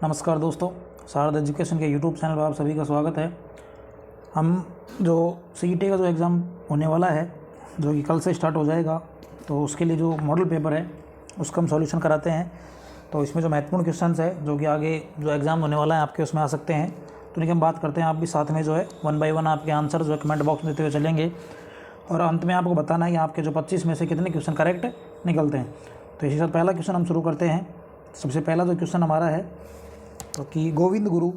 नमस्कार दोस्तों, शारदा एजुकेशन के यूट्यूब चैनल पर आप सभी का स्वागत है। हम जो सीईटी का जो एग्ज़ाम होने वाला है, जो कि कल से स्टार्ट हो जाएगा, तो उसके लिए जो मॉडल पेपर है उसका हम सॉल्यूशन कराते हैं। तो इसमें जो महत्वपूर्ण क्वेश्चंस है जो कि आगे जो एग्ज़ाम होने वाला है आपके उसमें आ सकते हैं, तो उनकी हम बात करते हैं। आप भी साथ में जो है 1 बाय 1 आपके आंसर जो है कमेंट बॉक्स में देते हुए चलेंगे और अंत में आपको बताना है कि आपके जो 25 में से कितने क्वेश्चन करेक्ट निकलते हैं। तो इसी साथ पहला क्वेश्चन हम शुरू करते हैं। सबसे पहला जो क्वेश्चन हमारा है तो कि गोविंद गुरु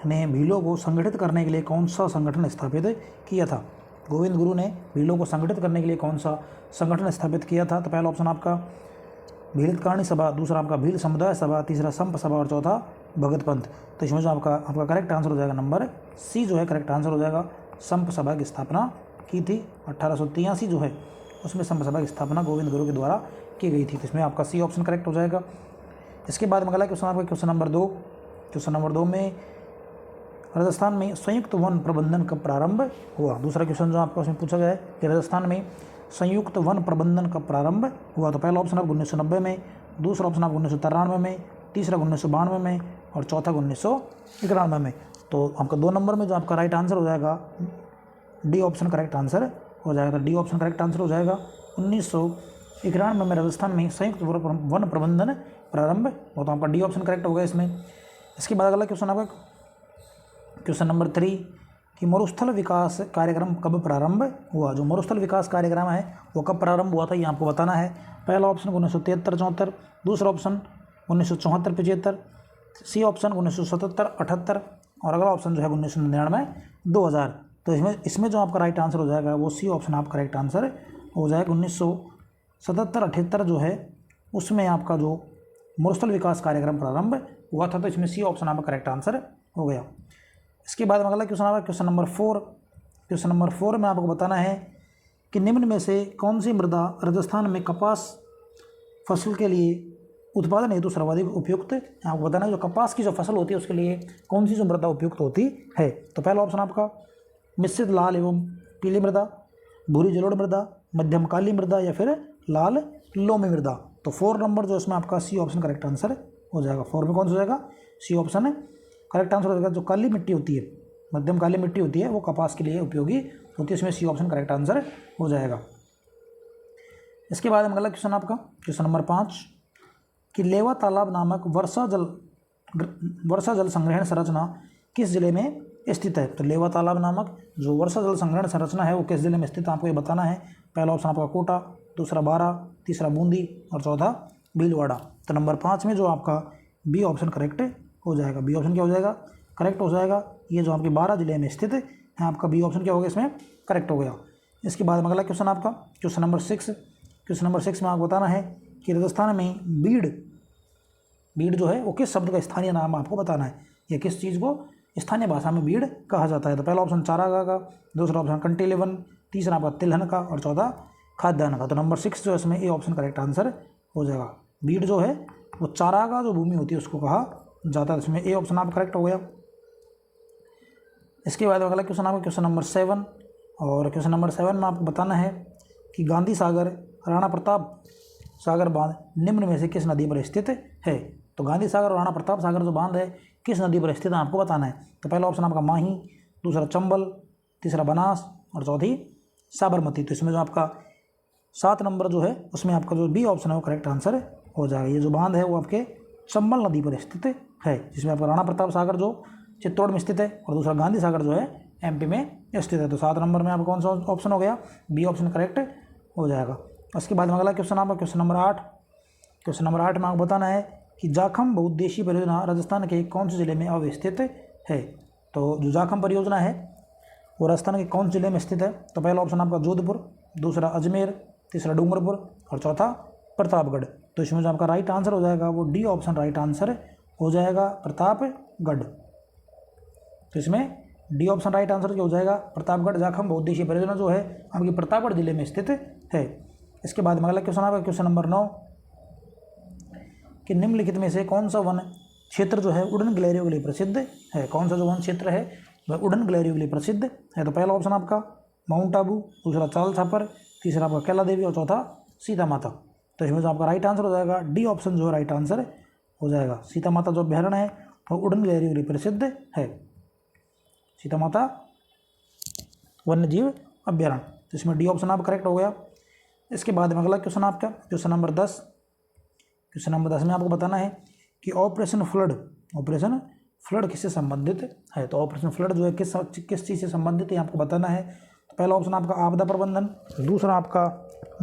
ने भीलों को संगठित करने के लिए कौन सा संगठन स्थापित किया था। गोविंद गुरु ने भीलों को संगठित करने के लिए कौन सा संगठन स्थापित किया था। तो पहला ऑप्शन आपका भीलकाणी सभा, दूसरा आपका भील समुदाय सभा, तीसरा संप सभा और चौथा भगत पंथ। तो इसमें जो आपका करेक्ट आंसर हो जाएगा नंबर सी जो है करेक्ट आंसर हो जाएगा। संप सभा की स्थापना की थी 1883 जो है उसमें संप सभा की स्थापना गोविंद गुरु के द्वारा की गई थी। तो इसमें आपका सी ऑप्शन करेक्ट हो जाएगा। इसके बाद अगला क्वेश्चन आपका क्वेश्चन नंबर 2। क्वेश्चन नंबर 2 में राजस्थान में संयुक्त वन प्रबंधन कब प्रारंभ हुआ। दूसरा क्वेश्चन जो आपको उसमें पूछा गया है कि राजस्थान में संयुक्त वन प्रबंधन कब प्रारंभ हुआ। तो पहला ऑप्शन आपको 1990 में, दूसरा ऑप्शन आपको 1993 में, तीसरा 1992 में और चौथा 1991 में। तो आपका 2 नंबर में जो आपका राइट आंसर हो जाएगा डी ऑप्शन करेक्ट आंसर हो जाएगा। तो डी ऑप्शन करेक्ट आंसर हो जाएगा 1991 में राजस्थान में संयुक्त वन प्रबंधन प्रारंभ हो। तो आपका डी ऑप्शन करेक्ट होगा इसमें। इसके बाद अगला क्वेश्चन आपका क्वेश्चन नंबर 3 कि मरुस्थल विकास कार्यक्रम कब प्रारंभ हुआ। जो मरुस्थल विकास कार्यक्रम है वो कब प्रारंभ हुआ था ये आपको बताना है। पहला ऑप्शन 1973-74, दूसरा ऑप्शन 1974-75, सी ऑप्शन 1977-78 और अगला ऑप्शन जो है 1999-2000। तो इसमें जो आपका राइट आंसर हो जाएगा वो सी ऑप्शन आप करेक्ट आंसर हो जाएगा। 1977-78 जो है उसमें आपका जो मरुस्थल विकास कार्यक्रम प्रारंभ हुआ था। तो इसमें सी ऑप्शन आपका करेक्ट आंसर हो गया। इसके बाद अगला क्वेश्चन आपका क्वेश्चन नंबर 4। क्वेश्चन नंबर 4 में आपको बताना है कि निम्न में से कौन सी मृदा राजस्थान में कपास फसल के लिए उत्पादन हेतु सर्वाधिक उपयुक्त है। आपको बताना है जो कपास की जो फसल होती है उसके लिए कौन सी जो मृदा उपयुक्त होती है। तो पहला ऑप्शन आपका मिश्रित लाल एवं पीली मृदा, भूरी जलोढ़ मृदा, मध्यम काली मृदा या फिर लाल लोमी मृदा। तो 4 नंबर जो इसमें आपका सी ऑप्शन करेक्ट आंसर हो जाएगा। 4 में कौन सा हो जाएगा सी ऑप्शन करेक्ट आंसर हो जाएगा। जो काली मिट्टी होती है, मध्यम काली मिट्टी होती है वो कपास के लिए उपयोगी होती है। इसमें सी ऑप्शन करेक्ट आंसर हो जाएगा। इसके बाद अगला क्वेश्चन आपका क्वेश्चन नंबर 5 कि लेवा तालाब नामक वर्षा जल संग्रहण संरचना किस जिले में स्थित है। तो लेवा तालाब नामक जो वर्षा जल संग्रहण संरचना है वो किस जिले में स्थित है आपको ये बताना है। पहला ऑप्शन आपका कोटा, दूसरा बारा, तीसरा बूंदी और चौथा भीलवाड़ा। तो नंबर 5 में जो आपका बी ऑप्शन करेक्ट हो जाएगा। बी ऑप्शन क्या हो जाएगा करेक्ट हो जाएगा। ये जो आपके 12 जिले में स्थित है आपका बी ऑप्शन क्या हो गया इसमें करेक्ट हो गया। इसके बाद अगला क्वेश्चन आपका क्वेश्चन नंबर 6। क्वेश्चन नंबर 6 में आपको बताना है कि राजस्थान में बीड़ जो है वो किस शब्द का स्थानीय नाम आपको बताना है। या किस चीज़ को स्थानीय भाषा में बीड़ कहा जाता है। तो पहला ऑप्शन चारागाह का, दूसरा ऑप्शन कंटेलेवन, तीसरा आपका तिलहन का और चौथा खाद्यान्न का। तो नंबर 6 जो है इसमें ए ऑप्शन करेक्ट आंसर हो जाएगा। बीड़ जो है वो चारागाह जो भूमि होती है उसको कहा जाता है। इसमें ए ऑप्शन आप करेक्ट हो गया। इसके बाद अगला क्वेश्चन आपका क्वेश्चन नंबर 7 और क्वेश्चन नंबर 7 में आपको बताना है कि गांधी सागर राणा प्रताप सागर बांध निम्न में से किस नदी पर स्थित है। तो गांधी सागर और राणा प्रताप सागर जो बांध है किस नदी पर स्थित है आपको बताना है। तो पहला ऑप्शन आपका माही, दूसरा चंबल, तीसरा बनास और चौथी साबरमती। तो इसमें जो आपका 7 नंबर जो है उसमें आपका जो बी ऑप्शन है वो करेक्ट आंसर हो जाएगा। ये जो बांध है वो आपके चंबल नदी पर स्थित है, जिसमें आपका राणा प्रताप सागर जो चित्तौड़ में स्थित है और दूसरा गांधी सागर जो है एमपी में स्थित है। तो 7 नंबर में आपका कौन सा ऑप्शन हो गया बी ऑप्शन करेक्ट हो जाएगा। उसके बाद में अगला क्वेश्चन आपका क्वेश्चन नंबर 8। क्वेश्चन नंबर 8 में आपको बताना है कि जाखम बहुउद्देशीय परियोजना राजस्थान के कौन से जिले में अवस्थित है। तो जो जाखम परियोजना है वो राजस्थान के कौन जिले में स्थित है। तो पहला ऑप्शन आपका जोधपुर, दूसरा अजमेर, तीसरा डूंगरपुर और चौथा प्रतापगढ़। तो इसमें जो आपका राइट आंसर हो जाएगा वो डी ऑप्शन राइट आंसर हो जाएगा प्रतापगढ़। तो इसमें डी ऑप्शन राइट आंसर क्या हो जाएगा प्रतापगढ़। जाखम बहुउद्देशीय परियोजना जो है आपकी प्रतापगढ़ जिले में स्थित है। इसके बाद अगला क्वेश्चन आपका क्वेश्चन नंबर 9 कि निम्नलिखित में से कौन सा वन क्षेत्र जो है उड़न गिलहरियों के लिए प्रसिद्ध है। कौन सा जो वन क्षेत्र है वह उड़न गिलहरियों के लिए प्रसिद्ध है। तो पहला ऑप्शन आपका माउंट आबू, दूसरा चाल छापर, तीसरा आपका कैला देवी और चौथा सीता माता। तो इसमें जो आपका राइट आंसर हो जाएगा डी ऑप्शन जो है राइट आंसर हो जाएगा। सीता माता जो अभ्यारण्य है वो उड़न लहरी के लिए प्रसिद्ध है, सीता माता वन्य जीव अभ्यारण्य। तो इसमें डी ऑप्शन आपका करेक्ट हो गया। इसके बाद में अगला क्वेश्चन आपका क्वेश्चन नंबर 10। क्वेश्चन नंबर 10 में आपको बताना है कि ऑपरेशन फ्लड किससे संबंधित है। तो ऑपरेशन फ्लड जो है किस चीज़ से संबंधित है आपको बताना है। तो पहला ऑप्शन आपका आपदा प्रबंधन, दूसरा आपका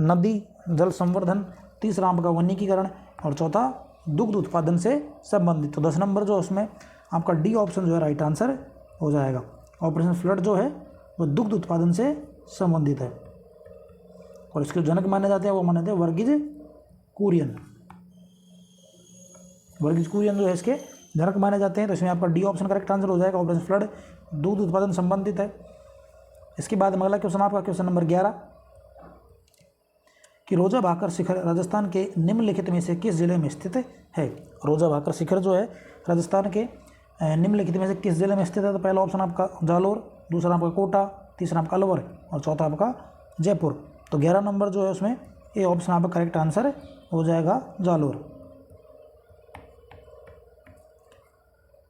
नदी जल संवर्धन, तीसरा आपका वनीकरण और चौथा दुग्ध उत्पादन से संबंधित। तो 10 नंबर जो उसमें आपका डी ऑप्शन जो है राइट आंसर हो जाएगा। ऑपरेशन फ्लड जो है वो दुग्ध उत्पादन से संबंधित है और इसके जनक माने जाते हैं वो माने जाते हैं वर्गीज कुरियन। वर्गीज कुरियन जो है इसके जनक माने जाते हैं। तो इसमें आपका डी ऑप्शन करेक्ट आंसर हो जाएगा। ऑपरेशन फ्लड दुग्ध उत्पादन संबंधित है। इसके बाद अगला क्वेश्चन आपका क्वेश्चन नंबर 11 कि रोजा भाकर शिखर राजस्थान के निम्नलिखित में से किस जिले में स्थित है। रोजा भाकर शिखर जो है राजस्थान के निम्नलिखित में से किस जिले में स्थित है। तो पहला ऑप्शन आपका जालोर, दूसरा आपका कोटा, तीसरा आपका अलवर और चौथा आपका जयपुर। तो 11 नंबर जो है उसमें ए ऑप्शन आपका करेक्ट आंसर हो जाएगा जालोर।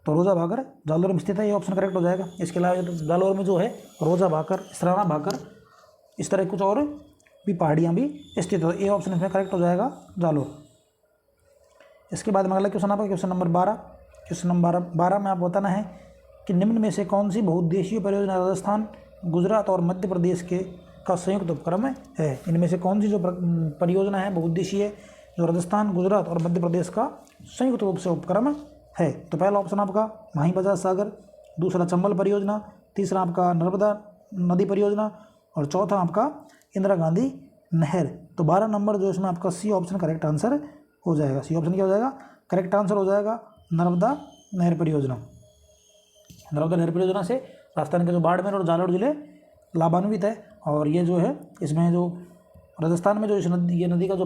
तो रोजा भाकर जालोर में स्थित है, ये ऑप्शन करेक्ट हो जाएगा। इसके अलावा जालोर में जो है रोजा भाकर, सराना भाकर, इस तरह कुछ और भी पहाड़ियाँ भी स्थित है। ए ऑप्शन इसमें करेक्ट हो जाएगा जालोर। इसके बाद में अगला क्वेश्चन आपका क्वेश्चन नंबर 12। क्वेश्चन नंबर 12 में आपको बताना है कि निम्न में से कौन सी बहुउद्देशीय परियोजना राजस्थान, गुजरात और मध्य प्रदेश का संयुक्त उपक्रम है। इनमें से कौन सी जो परियोजना है बहुउद्देशीय जो राजस्थान, गुजरात और मध्य प्रदेश का संयुक्त रूप से उपक्रम है। तो पहला ऑप्शन आपका माही बजाज सागर, दूसरा चंबल परियोजना, तीसरा आपका नर्मदा नदी परियोजना और चौथा आपका इंदिरा गांधी नहर। तो 12 नंबर जो इसमें आपका सी ऑप्शन करेक्ट आंसर हो जाएगा। सी ऑप्शन क्या हो जाएगा करेक्ट आंसर हो जाएगा नर्मदा नहर परियोजना। नर्मदा नहर परियोजना से राजस्थान के जो बाड़मेर और जालोर जिले लाभान्वित है। और ये जो है इसमें जो राजस्थान में जो ये नदी का जो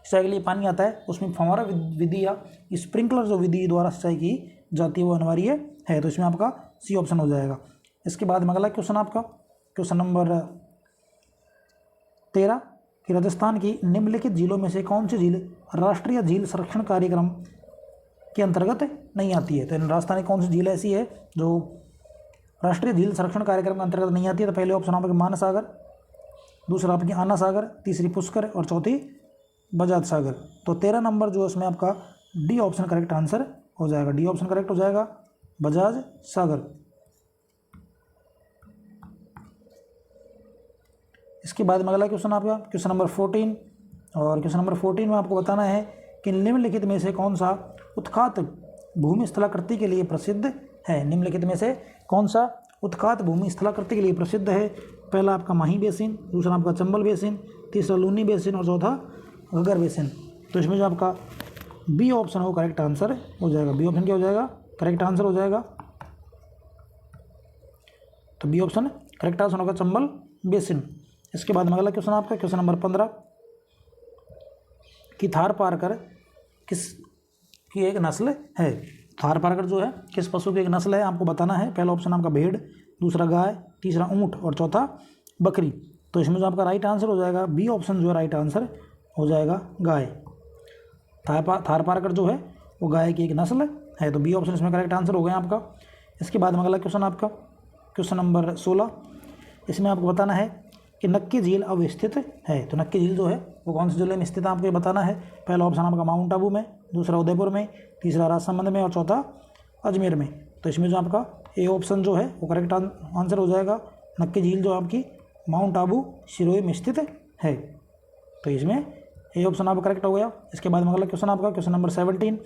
सिंचाई के लिए पानी आता है उसमें फव्वारा विधि या स्प्रिंकलर जो विधि द्वारा सिंचाई की जाती है वो अनिवार्य है। तो इसमें आपका सी ऑप्शन हो जाएगा। इसके बाद में अगला क्वेश्चन आपका क्वेश्चन नंबर 13 कि राजस्थान की निम्नलिखित झीलों में से कौन सी झील राष्ट्रीय झील संरक्षण कार्यक्रम के अंतर्गत नहीं आती है। तो राजस्थान की कौन सी झील ऐसी है जो राष्ट्रीय झील संरक्षण कार्यक्रम के अंतर्गत नहीं आती है। तो पहले ऑप्शन आपके मानस सागर, दूसरा आपकी आना सागर, तीसरी पुष्कर और चौथी बजाज सागर। तो 13 नंबर जो इसमें आपका डी ऑप्शन करेक्ट आंसर हो जाएगा। डी ऑप्शन करेक्ट हो जाएगा बजाज सागर। इसके बाद में अगला क्वेश्चन आपका क्वेश्चन नंबर 14 और क्वेश्चन नंबर 14 में आपको बताना है कि निम्नलिखित में से कौन सा उत्खात भूमि स्थलाकृति के लिए प्रसिद्ध है। निम्नलिखित में से कौन सा उत्खात भूमि स्थलाकृति के लिए प्रसिद्ध है। पहला आपका माही बेसिन, दूसरा आपका चंबल बेसिन, तीसरा लूनी बेसिन और चौथा घग्गर बेसिन। तो इसमें जो आपका बी ऑप्शन हो करेक्ट आंसर हो जाएगा। बी ऑप्शन क्या हो जाएगा करेक्ट आंसर हो जाएगा। तो बी ऑप्शन करेक्ट आंसर होगा चंबल बेसिन। इसके बाद में अगला क्वेश्चन आपका क्वेश्चन नंबर 15 कि थार पारकर किस की एक नस्ल है। थार पारकर जो है किस पशु की एक नस्ल है आपको बताना है। पहला ऑप्शन आपका भेड़, दूसरा गाय, तीसरा ऊंट और चौथा बकरी। तो इसमें जो आपका राइट आंसर हो जाएगा बी ऑप्शन जो है राइट आंसर हो जाएगा गाय। थार पारकर जो है वो गाय की एक नस्ल है। तो बी ऑप्शन इसमें करेक्ट आंसर हो गया आपका। इसके बाद में अगला क्वेश्चन आपका क्वेश्चन नंबर 16। इसमें आपको बताना है कि नक्की झील अब स्थित है। तो नक्की झील जो है वो कौन से जिले में स्थित है आपको बताना है। पहला ऑप्शन आपका माउंट आबू में, दूसरा उदयपुर में, तीसरा राजसमंद में और चौथा अजमेर में। तो इसमें जो आपका ए ऑप्शन जो है वो करेक्ट आंसर हो जाएगा। नक्की झील जो आपकी माउंट आबू सिरोही में स्थित है। तो इसमें ए ऑप्शन आपका करेक्ट हो गया। इसके बाद में अगला क्वेश्चन आपका क्वेश्चन नंबर 17।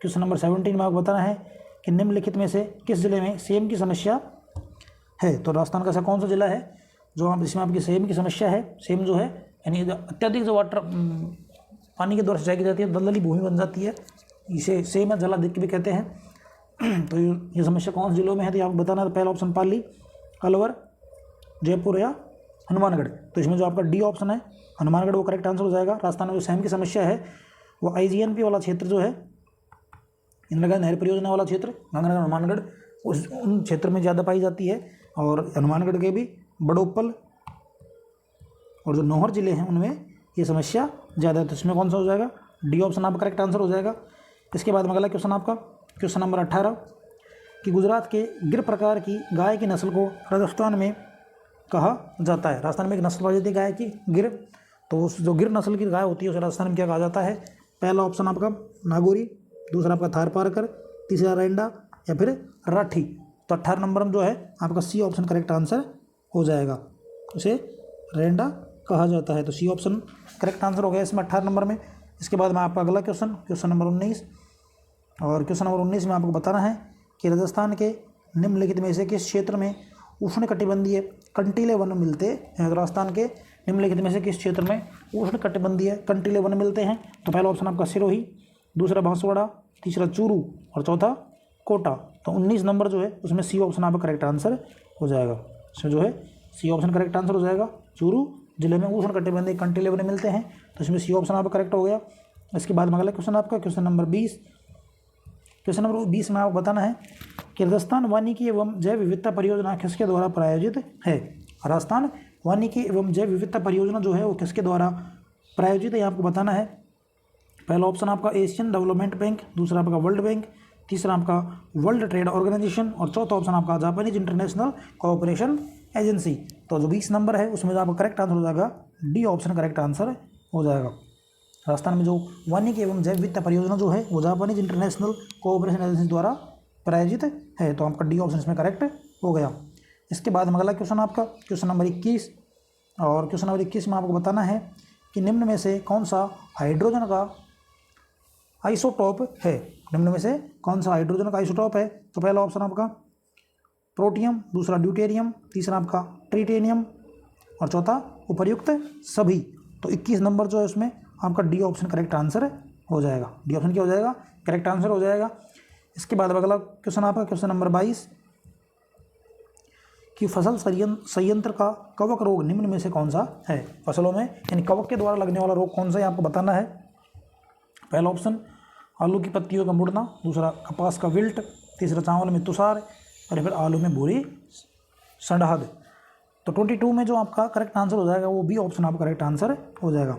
क्वेश्चन नंबर 17 में आपको बताना है कि निम्नलिखित में से किस जिले में सेम की समस्या है। तो राजस्थान का ऐसा कौन सा जिला है जो आप जिसमें आपकी सेम की समस्या है। सेम जो है यानी अत्यधिक जो वाटर पानी के द्वारा सिंचाई की जाती है, दलदली भूमि बन जाती है, इसे सेम या जलाधिक्य भी कहते हैं। तो ये समस्या कौन से जिलों में है तो आपको बताना है। पहला ऑप्शन पाली, अलवर, जयपुर या हनुमानगढ़। तो इसमें जो आपका डी ऑप्शन है हनुमानगढ़ वो करेक्ट आंसर हो जाएगा। राजस्थान में जो सेम की समस्या है वो IGNP वाला क्षेत्र जो है, इंदिरा गांधी नहर परियोजना वाला क्षेत्र, गंगानगर हनुमानगढ़, उन क्षेत्र में ज़्यादा पाई जाती है। और हनुमानगढ़ के भी बड़ोपल और जो नौहर जिले हैं उनमें ये समस्या ज़्यादा है। तो इसमें कौन सा हो जाएगा डी ऑप्शन आपका करेक्ट आंसर हो जाएगा। इसके बाद में अगला क्वेश्चन आपका क्वेश्चन नंबर 18 कि गुजरात के गिर प्रकार की गाय की नस्ल को राजस्थान में कहा जाता है। राजस्थान में एक नस्ल पाई जाती है गाय की गिर, तो उस जो गिर नस्ल की गाय होती है उसे राजस्थान में क्या कहा जाता है। पहला ऑप्शन आपका नागौरी, दूसरा आपका थारपारकर, तीसरा रेंडा या फिर राठी। तो 18 नंबर में जो है आपका सी ऑप्शन करेक्ट आंसर हो जाएगा, उसे रेंडा कहा जाता है। तो सी ऑप्शन करेक्ट आंसर हो गया इसमें 18 नंबर में। इसके बाद में आपका अगला क्वेश्चन नंबर 19, और क्वेश्चन नंबर 19 में आपको बताना है कि राजस्थान के निम्नलिखित में से किस क्षेत्र में उष्णकटिबंधीय कंटीले वन मिलते हैं। तो राजस्थान के निम्नलिखित में से किस क्षेत्र में उष्णकटिबंधीय कंटीले वन मिलते हैं। तो पहला ऑप्शन आपका सिरोही, दूसरा बांसवाड़ा, तीसरा चूरू और चौथा कोटा। तो 19 नंबर जो है उसमें सी ऑप्शन आपका करेक्ट आंसर हो जाएगा। इसमें जो है सी ऑप्शन करेक्ट आंसर हो जाएगा। चूरू जिले में उष्णकटिबंधीय कंटीले वन मिलते हैं, तो इसमें सी ऑप्शन आपका करेक्ट हो गया। इसके बाद में अगला क्वेश्चन आपका क्वेश्चन नंबर 20। क्वेश्चन नंबर 20 में आपको बताना है कि राजस्थान वानिकी एवं जैव विविधता परियोजना किसके द्वारा प्रायोजित है। राजस्थान वानिकी एवं जैव विविधता परियोजना जो है वो किसके द्वारा प्रायोजित है, आपको बताना है। पहला ऑप्शन आपका एशियन डेवलपमेंट बैंक, दूसरा आपका वर्ल्ड बैंक, तीसरा आपका वर्ल्ड ट्रेड ऑर्गेनाइजेशन और चौथा ऑप्शन आपका जापानीज इंटरनेशनल कोऑपरेशन एजेंसी। तो जो 20 नंबर है उसमें जो आपका करेक्ट आंसर हो जाएगा डी ऑप्शन करेक्ट आंसर हो जाएगा। राजस्थान में जो वानिकी एवं जैव विविधता परियोजना जो है वो जापानीज इंटरनेशनल कोऑपरेशन एजेंसी द्वारा प्रायोजित है, तो आपका डी ऑप्शन इसमें करेक्ट हो गया। इसके बाद में अगला क्वेश्चन आपका क्वेश्चन नंबर 21, और क्वेश्चन नंबर 21 में आपको बताना है कि निम्न में से कौन सा हाइड्रोजन का आइसोटॉप है। निम्न में से कौन सा हाइड्रोजन का आइसोटॉप है। तो पहला ऑप्शन आपका प्रोटियम, दूसरा ड्यूटेरियम, तीसरा आपका ट्रिटेनियम और चौथा उपर्युक्त सभी। तो 21 नंबर जो है उसमें आपका डी ऑप्शन करेक्ट आंसर हो जाएगा। डी ऑप्शन क्या हो जाएगा, करेक्ट आंसर हो जाएगा। इसके बाद अगला क्वेश्चन आपका क्वेश्चन नंबर 22 कि फसल संयंत्र का कवक रोग निम्न में से कौन सा है। फसलों में यानी कवक के द्वारा लगने वाला रोग कौन सा है आपको बताना है। पहला ऑप्शन आलू की पत्तियों का मुड़ना, दूसरा कपास का विल्ट, तीसरा चावल में तुषार और फिर आलू में भूरी संडहद। तो 22 में जो आपका करेक्ट आंसर हो जाएगा वो बी ऑप्शन आपका करेक्ट आंसर हो जाएगा।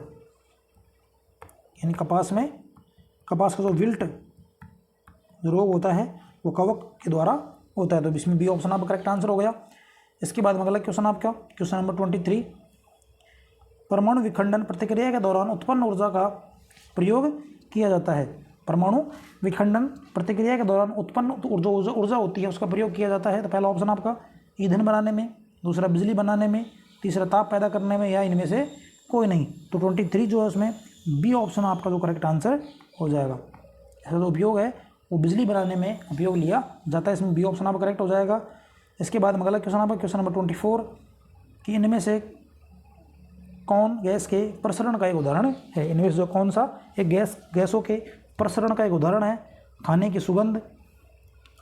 यानी कपास का जो विल्ट जो रोग होता है वो कवक के द्वारा होता है, तो इसमें बी ऑप्शन आपका करेक्ट आंसर हो गया। इसके बाद में अगला क्वेश्चन आपका क्वेश्चन नंबर 23 परमाणु विखंडन प्रक्रिया के दौरान उत्पन्न ऊर्जा का प्रयोग किया जाता है। परमाणु विखंडन प्रक्रिया के दौरान उत्पन्न ऊर्जा होती है उसका प्रयोग किया जाता है। तो पहला ऑप्शन आपका ईंधन बनाने में, दूसरा बिजली बनाने में, तीसरा ताप पैदा करने में, या इनमें से कोई नहीं। तो 23 जो है उसमें बी ऑप्शन आपका जो करेक्ट आंसर हो जाएगा। ऐसा जो उपयोग है वो बिजली बनाने में उपयोग लिया जाता है, इसमें बी ऑप्शन आपका करेक्ट हो जाएगा। इसके बाद अगला क्वेश्चन आपका क्वेश्चन नंबर 24 कि इनमें से कौन गैस के प्रसरण का एक उदाहरण है। इनमें से जो कौन सा एक गैसों के प्रसरण का एक उदाहरण है। खाने की सुगंध,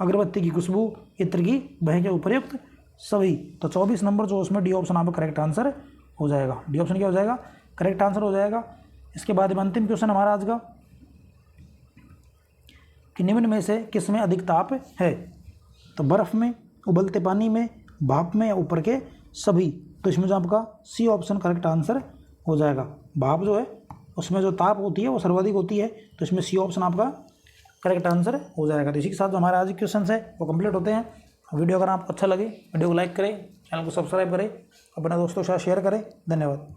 अगरबत्ती की खुशबू, इत्र की बह के उपयुक्त सभी। तो 24 नंबर जो उसमें डी ऑप्शन आपका करेक्ट आंसर हो जाएगा। डी ऑप्शन क्या हो जाएगा, करेक्ट आंसर हो जाएगा। इसके बाद में अंतिम क्वेश्चन हमारा आज का कि निम्न में से किस में अधिक ताप है। तो बर्फ़ में, उबलते पानी में, भाप में या ऊपर के सभी। तो इसमें जो आपका सी ऑप्शन करेक्ट आंसर हो जाएगा। भाप जो है उसमें जो ताप होती है वो सर्वाधिक होती है, तो इसमें सी ऑप्शन आपका करेक्ट आंसर हो जाएगा। तो इसी के साथ जो हमारे आज के क्वेश्चन है वो कंप्लीट होते हैं। वीडियो अगर आपको अच्छा लगे वीडियो को लाइक करें, चैनल को सब्सक्राइब करें, अपने दोस्तों के साथ शेयर करें। धन्यवाद।